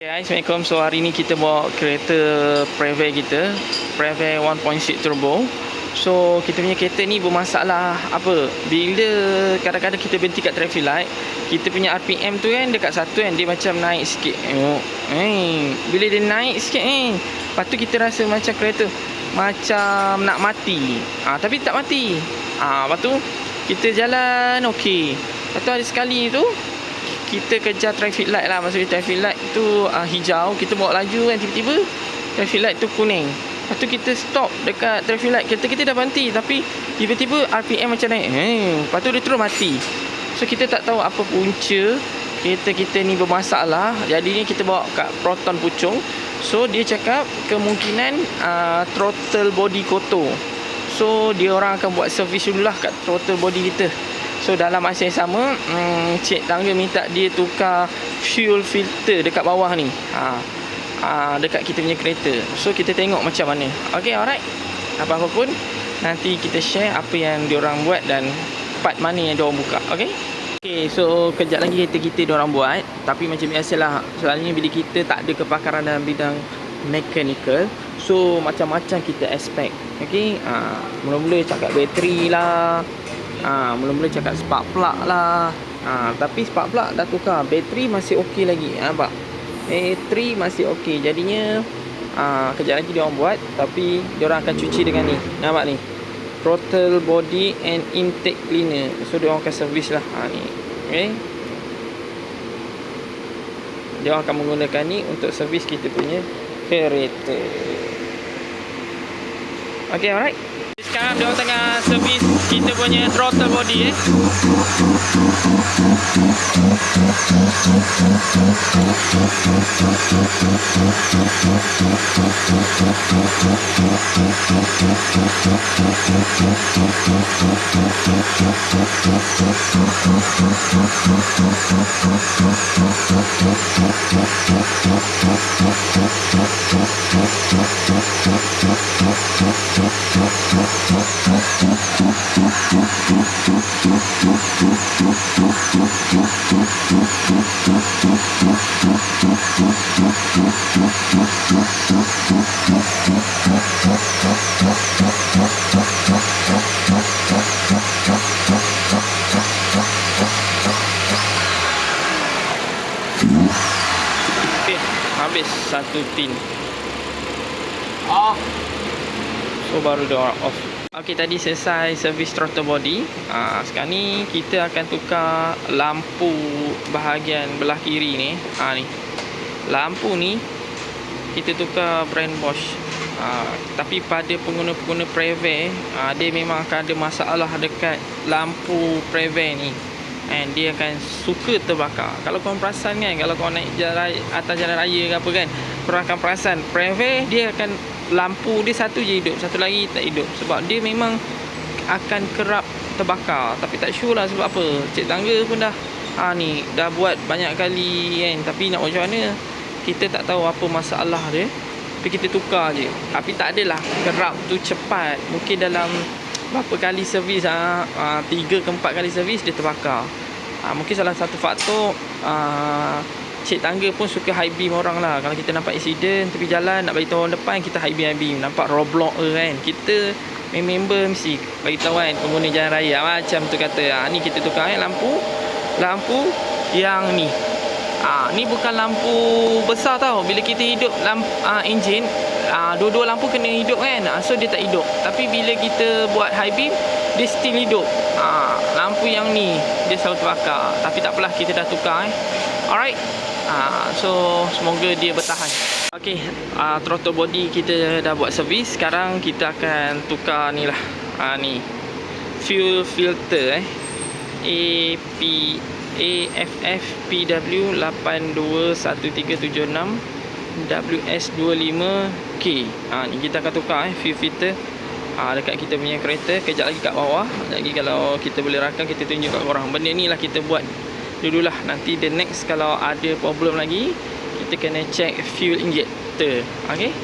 Hai, Assalamualaikum. So hari ni kita bawa kereta Preve kita, Preve 1.6 Turbo. So kita punya kereta ni bermasalah apa? Bila kadang-kadang kita berhenti kat traffic light, kita punya RPM tu kan dekat 1 kan, dia macam naik sikit. Bila dia naik sikit lepas tu kita rasa macam kereta macam nak mati. Tapi tak mati. Lepas tu kita jalan okey. Lepas tu ada sekali tu kita kejar traffic light lah. Maksudnya traffic light tu hijau, kita bawa laju kan, tiba-tiba traffic light tu kuning. Lepas tu kita stop dekat traffic light, kereta kita dah berhenti, tapi tiba-tiba RPM macam naik. Lepas tu dia terus mati. So kita tak tahu apa punca kereta kita ni bermasalah. Jadinya kita bawa kat Proton Puchong. So dia cakap kemungkinan throttle body kotor. So dia orang akan buat servis dululah kat throttle body kita. So dalam masa yang sama, cik tangga minta dia tukar fuel filter dekat bawah ni, dekat kita punya kereta. So kita tengok macam mana. Okay, alright. Apa-apa pun nanti kita share apa yang diorang buat dan part mana yang diorang buka. Okay. Okay, so kejap lagi kereta kita diorang buat. Tapi macam biasalah, selalunya bila kita tak ada kepakaran dalam bidang mechanical, so macam-macam kita expect. Okay, mula-mula cakap bateri lah, mula-mula cakap spark plug lah. Tapi spark plug dah tukar, bateri masih okey lagi. Nampak? Bateri masih okey. Jadinya kejap lagi dia orang buat, tapi dia orang akan cuci dengan ni. Nampak ni? Throttle body and intake cleaner. So dia orang akan servis lah. Ni. Okay. Dia orang akan menggunakan ni untuk servis kita punya kereta. Okay, alright. Sekarang dia orang tengah servis kita punya throttle body. Okay, habis satu tin. So baru dia orang off. Okay, tadi selesai servis throttle body. Sekarang ni kita akan tukar lampu bahagian belah kiri ni. Ni lampu ni kita tukar brand Bosch. Tapi pada pengguna-pengguna Preve, dia memang akan ada masalah dekat lampu Preve ni, and dia akan suka terbakar. Kalau korang perasan kan, kalau korang naik jalan raya, atas jalan raya ke apa kan, korang akan perasan Preve dia akan lampu dia satu je hidup, satu lagi tak hidup. Sebab dia memang akan kerap terbakar. Tapi tak sure lah sebab apa. Cik tangga pun dah ni dah buat banyak kali kan, tapi nak macam mana kita tak tahu apa masalah dia. Tapi kita tukar je. Tapi tak adalah kerap tu cepat. Mungkin dalam berapa kali servis, 3 ke 4 kali servis dia terbakar. Mungkin salah satu faktor cik tangga pun suka high beam orang lah. Kalau kita nampak accident tepi jalan, nak bagi tahu orang depan, kita high beam. Nampak roadblock kan, kita member mesti bagi tahu kan pengguna jalan raya. Macam tu kata, ni kita tukar lampu yang ni. Ni bukan lampu besar tau. Bila kita hidup enjin, dua-dua lampu kena hidup kan. So dia tak hidup. Tapi bila kita buat high beam, dia still hidup. Lampu yang ni dia selalu terbakar. Tapi tak apalah, kita dah tukar. Alright. So semoga dia bertahan. Okay, throttle body kita dah buat servis. Sekarang kita akan tukar ni lah. Ni fuel filter AFF-PW 821376 WS25K. Ni kita akan tukar fuel filter dekat kita punya kereta. Kejap lagi kat bawah. Lagi kalau kita boleh rakam, kita tunjuk kat korang. Benda ni lah kita buat dululah. Nanti the next kalau ada problem lagi, kita kena check fuel injector. Okay.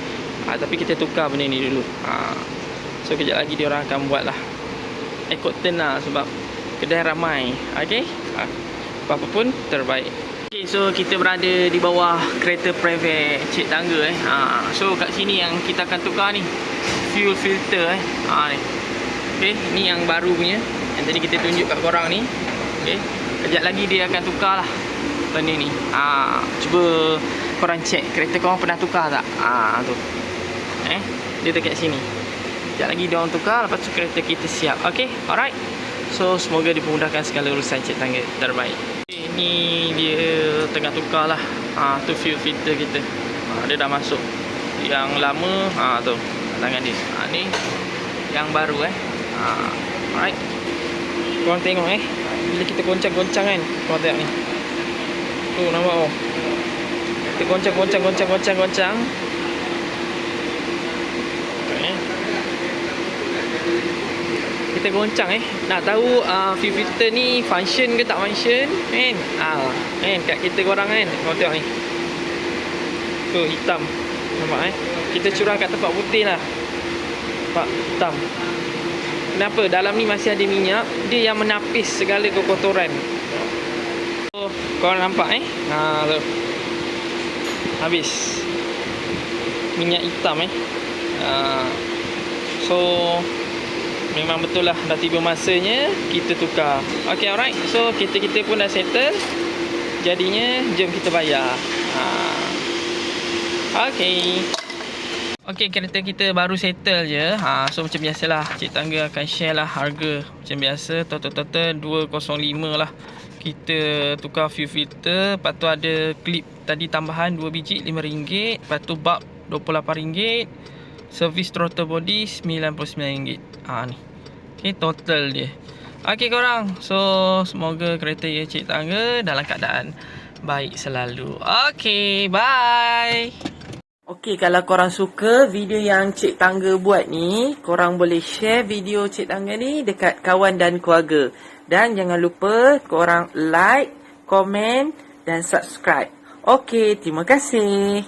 Tapi kita tukar benda ni dulu. So kejap lagi dia orang akan buat lah. Ikut turn lah sebab kedai ramai. Okay. Apa-apa pun terbaik. Okay, So kita berada di bawah kereta Preve Cik Tangga So kat sini yang kita akan tukar ni fuel filter ni. Okey, ni yang baru punya. Yang tadi kita tunjuk kat korang ni. Okey, kejap lagi dia akan tukar lah benda ni. Cuba korang cek kereta korang pernah tukar tak? Tu. Dia dekat sini. Sekejap lagi dia orang tukar, lepas tu kereta kita siap. Okey, alright. So semoga dipermudahkan segala urusan Cik Tangga. Terbaik. Ini dia tengah tukar lah. Tu fuel filter kita. Dia dah masuk. Yang lama tu tangan dia. Ni yang baru alright. Korang tengok bila kita goncang-goncang kan. Korang tengok ni. Tu nampak oh. Kita goncang. Kita goncang nak tahu fuel filter ni function ke tak function kan. Kat kita korang kan. Korang tengok ni. Tu hitam. Nampak kita curang kat tempat putih lah. Nampak hitam. Kenapa? Dalam ni masih ada minyak. Dia yang menapis segala kekotoran. So korang nampak tu. Habis minyak hitam So memang betul lah, dah tiba masanya kita tukar. Okay, alright. So kita pun dah settle. Jadinya jom kita bayar. Okay, kereta kita baru settle je. So macam biasalah, Cik Tangga akan share lah harga. Macam biasa, total 205 lah. Kita tukar fuel filter. Lepas tu ada klip tadi tambahan 2 biji RM5. Lepas tu bulb RM28. Service throttle body RM99. Ni. Okay, total dia. Okay korang. So semoga kereta Cik Tangga dalam keadaan baik selalu. Okay, bye. Okay, kalau korang suka video yang Cik Tangga buat ni, korang boleh share video Cik Tangga ni dekat kawan dan keluarga. Dan jangan lupa korang like, komen dan subscribe. Okay, terima kasih.